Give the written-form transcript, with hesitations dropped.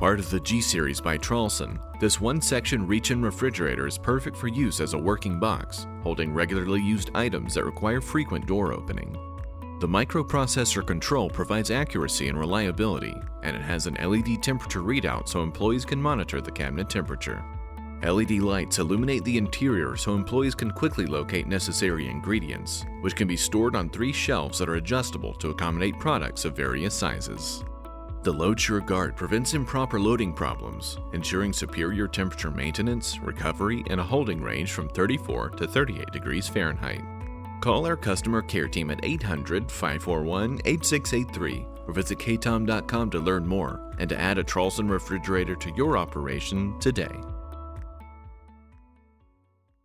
Part of the G series by Traulsen, this one-section reach-in refrigerator is perfect for use as a working box, holding regularly used items that require frequent door opening. The microprocessor control provides accuracy and reliability, and it has an LED temperature readout so employees can monitor the cabinet temperature. LED lights illuminate the interior so employees can quickly locate necessary ingredients, which can be stored on 3 shelves that are adjustable to accommodate products of various sizes. The Load-Sure Guard prevents improper loading problems, ensuring superior temperature maintenance, recovery, and a holding range from 34 to 38 degrees Fahrenheit. Call our customer care team at 800-541-8683 or visit KaTom.com to learn more and to add a Traulsen refrigerator to your operation today.